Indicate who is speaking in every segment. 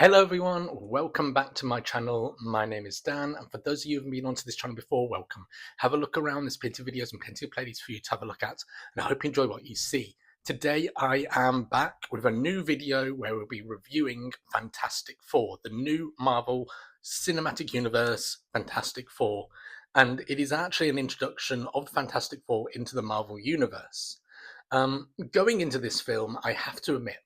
Speaker 1: Hello everyone, welcome back to my channel. My name is Dan, and for those of you who haven't been onto this channel before, welcome. Have a look around, there's plenty of videos and plenty of playlists for you to have a look at, and I hope you enjoy what you see. Today I am back with a new video where we'll be reviewing Fantastic Four, the new Marvel Cinematic Universe Fantastic Four, and it is actually an introduction of the Fantastic Four into the Marvel Universe. Going into this film, I have to admit,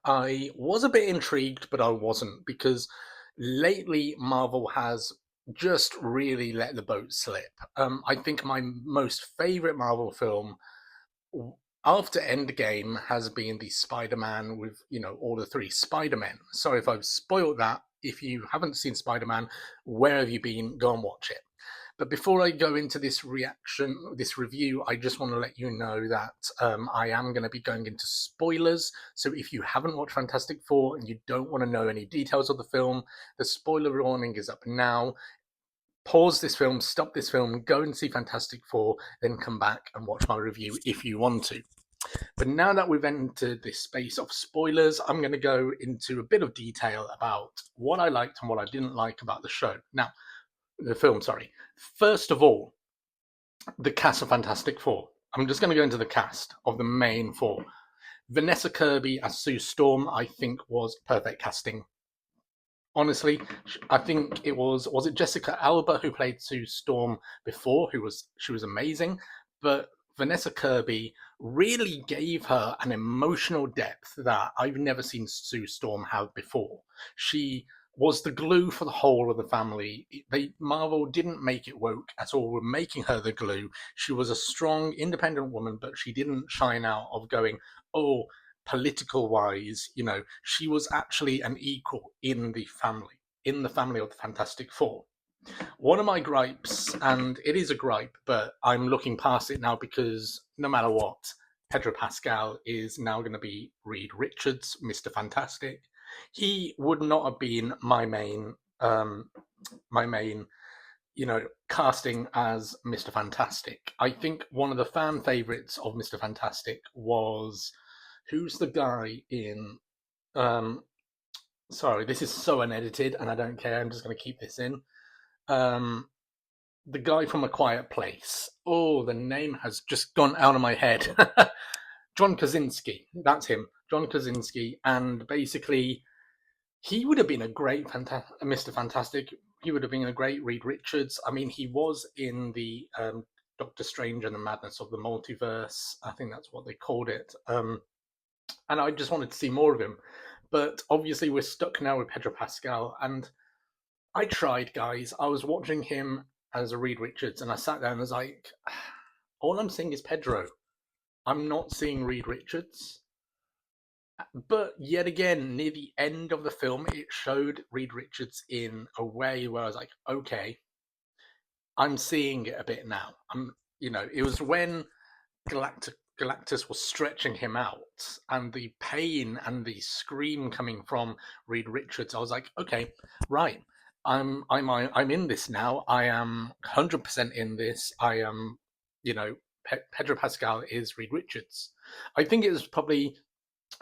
Speaker 1: I was a bit intrigued, but I wasn't, because lately Marvel has just really let the boat slip. I think my most favorite Marvel film after Endgame has been the Spider-Man with, all the three Spider-Men. Sorry if I've spoiled that. If you haven't seen Spider-Man, where have you been? Go and watch it. But before I go into this review, I just want to let you know that I am going to be going into spoilers. So if you haven't watched Fantastic Four and you don't want to know any details of the film, the spoiler warning is up now. Pause this film, stop this film, go and see Fantastic Four, then come back and watch my review if you want to. But now that we've entered this space of spoilers, I'm going to go into a bit of detail about what I liked and what I didn't like about the show. Now, the film, sorry. First of all, the cast of Fantastic Four. I'm just going to go into the cast of the main four. Vanessa Kirby as Sue Storm, I think, was perfect casting. Honestly, I think it was it Jessica Alba who played Sue Storm before, she was amazing, but Vanessa Kirby really gave her an emotional depth that I've never seen Sue Storm have before. She was the glue for the whole of the family. Marvel didn't make it woke at all with making her the glue. She was a strong, independent woman, but she didn't shine out of going, oh, political wise, she was actually an equal in the family of the Fantastic Four. One of my gripes, and it is a gripe, but I'm looking past it now because no matter what, Pedro Pascal is now going to be Reed Richards, Mr. Fantastic. He would not have been my main, casting as Mr. Fantastic. I think one of the fan favorites of Mr. Fantastic was, who's the guy in, sorry, this is so unedited and I don't care, I'm just going to keep this in. The guy from A Quiet Place. Oh, the name has just gone out of my head. John Krasinski. That's him. John Krasinski. And basically, he would have been a great Mr. Fantastic. He would have been a great Reed Richards. I mean, he was in the Doctor Strange and the Madness of the Multiverse. I think that's what they called it. And I just wanted to see more of him. But obviously, we're stuck now with Pedro Pascal. And I tried, guys. I was watching him as a Reed Richards, and I sat down and was like, all I'm seeing is Pedro. I'm not seeing Reed Richards. But yet again, near the end of the film, it showed Reed Richards in a way where I was like, okay, I'm seeing it a bit now. It was when Galactus was stretching him out, and the pain and the scream coming from Reed Richards. I was like, okay, right. I'm in this now. I am 100% in this. I am, Pedro Pascal is Reed Richards. I think it was probably,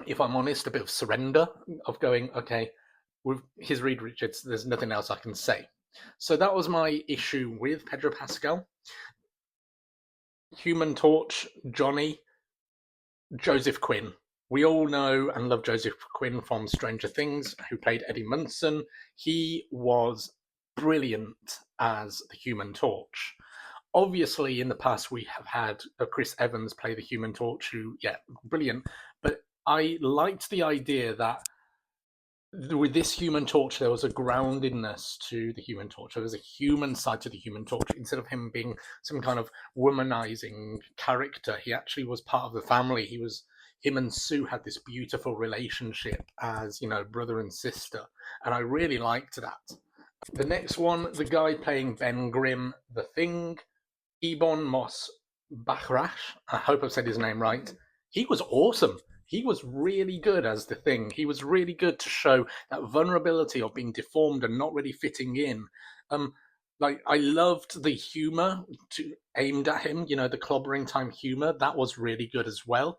Speaker 1: if I'm honest, a bit of surrender of going, okay, with his Reed Richards, there's nothing else I can say. So that was my issue with Pedro Pascal. Human Torch, Johnny, Joseph Quinn. We all know and love Joseph Quinn from Stranger Things, who played Eddie Munson. He was brilliant as the Human Torch. Obviously, in the past, we have had Chris Evans play the Human Torch, who, brilliant. But I liked the idea that with this Human Torch, there was a groundedness to the Human Torch. There was a human side to the Human Torch. Instead of him being some kind of womanizing character, he actually was part of the family. Him and Sue had this beautiful relationship as, brother and sister. And I really liked that. The next one, the guy playing Ben Grimm, The Thing, Ebon Moss-Bachrach, I hope I've said his name right. He was awesome. He was really good as the Thing. He was really good to show that vulnerability of being deformed and not really fitting in. I loved the humor aimed at him, the clobbering time humor. That was really good as well.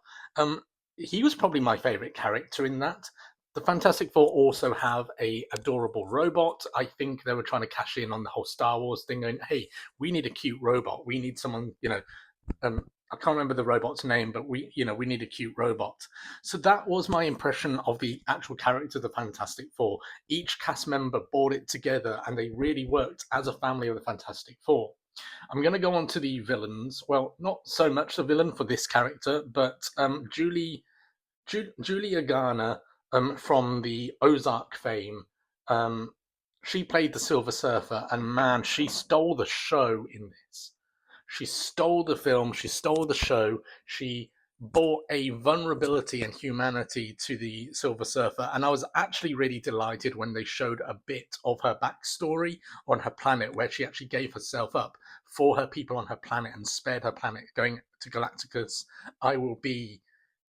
Speaker 1: He was probably my favorite character in that. The Fantastic Four also have a adorable robot. I think they were trying to cash in on the whole Star Wars thing, going, hey, we need a cute robot. We need someone, I can't remember the robot's name, but we need a cute robot. So that was my impression of the actual character of the Fantastic Four. Each cast member brought it together, and they really worked as a family of the Fantastic Four. I'm going to go on to the villains. Well, not so much the villain for this character, but Julia Garner, from the Ozark fame, she played the Silver Surfer, and man, she stole the show in this. She stole the film, she stole the show, she brought a vulnerability and humanity to the Silver Surfer, and I was actually really delighted when they showed a bit of her backstory on her planet, where she actually gave herself up for her people on her planet and spared her planet, going to Galacticus, I will be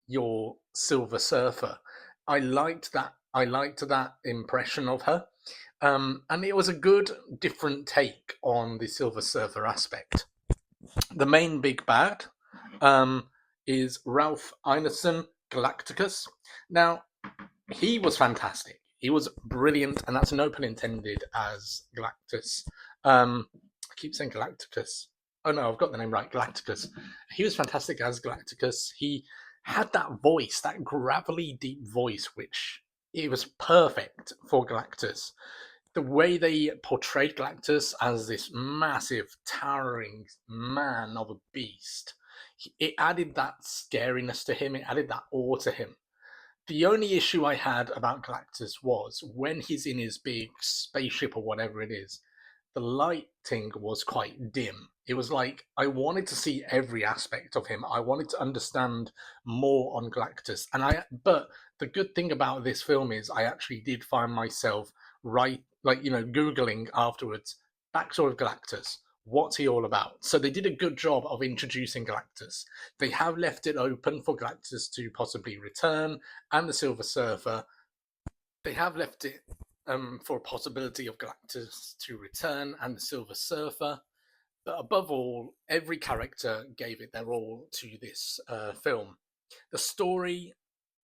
Speaker 1: your Silver Surfer. I liked that impression of her, and it was a good, different take on the Silver Surfer aspect. The main big bad is Ralph Ineson, Galacticus. Now, he was fantastic. He was brilliant, and that's no pun intended, as Galactus. I keep saying Galacticus. Oh no, I've got the name right, Galacticus. He was fantastic as Galacticus. He had that voice, that gravelly, deep voice, which it was perfect for Galactus. The way they portrayed Galactus as this massive, towering man of a beast, it added that scariness to him, it added that awe to him. The only issue I had about Galactus was when he's in his big spaceship or whatever it is, the lighting was quite dim. It was like I wanted to see every aspect of him. I wanted to understand more on Galactus. But the good thing about this film is I actually did find myself Googling afterwards, backstory of Galactus. What's he all about? So they did a good job of introducing Galactus. They have left it open for Galactus to possibly return, and the Silver Surfer. They have left it for a possibility of Galactus to return and the Silver Surfer. But above all, every character gave it their all to this film. The story,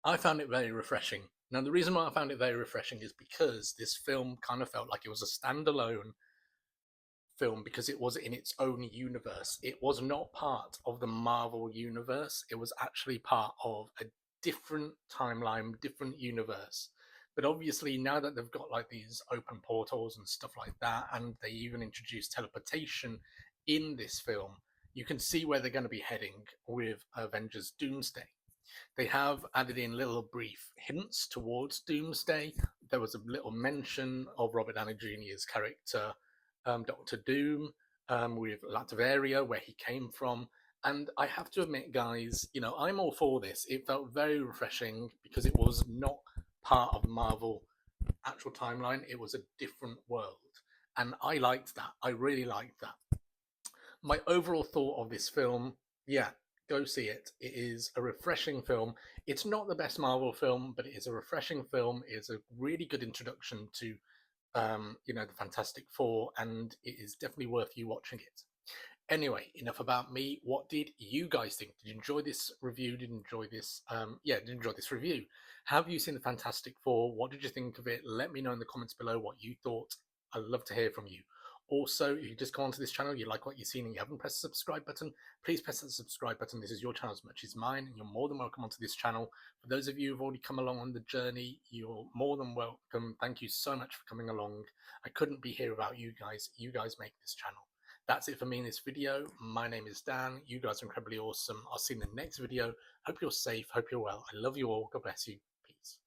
Speaker 1: I found it very refreshing. Now, the reason why I found it very refreshing is because this film kind of felt like it was a standalone film because it was in its own universe. It was not part of the Marvel universe. It was actually part of a different timeline, different universe. But obviously, now that they've got like these open portals and stuff like that, and they even introduced teleportation in this film, you can see where they're going to be heading with Avengers Doomsday. They have added in little brief hints towards Doomsday. There was a little mention of Robert Downey Jr.'s character, Doctor Doom, with Latveria, where he came from. And I have to admit, guys, I'm all for this. It felt very refreshing because it was not part of the Marvel actual timeline. It was a different world. And I liked that. I really liked that. My overall thought of this film, go see it. It is a refreshing film. It's not the best Marvel film, but it is a refreshing film. It is a really good introduction to, the Fantastic Four, and it is definitely worth you watching it. Anyway, enough about me. What did you guys think? Did you enjoy this review? Did you enjoy this? Did you enjoy this review? Have you seen the Fantastic Four? What did you think of it? Let me know in the comments below what you thought. I'd love to hear from you. Also, if you just go onto this channel, you like what you've seen and you haven't pressed the subscribe button, please press that subscribe button. This is your channel as much as mine, and you're more than welcome onto this channel. For those of you who've already come along on the journey, you're more than welcome. Thank you so much for coming along. I couldn't be here without you guys. You guys make this channel. That's it for me in this video. My name is Dan. You guys are incredibly awesome. I'll see you in the next video. Hope you're safe. Hope you're well. I love you all. God bless you. Peace.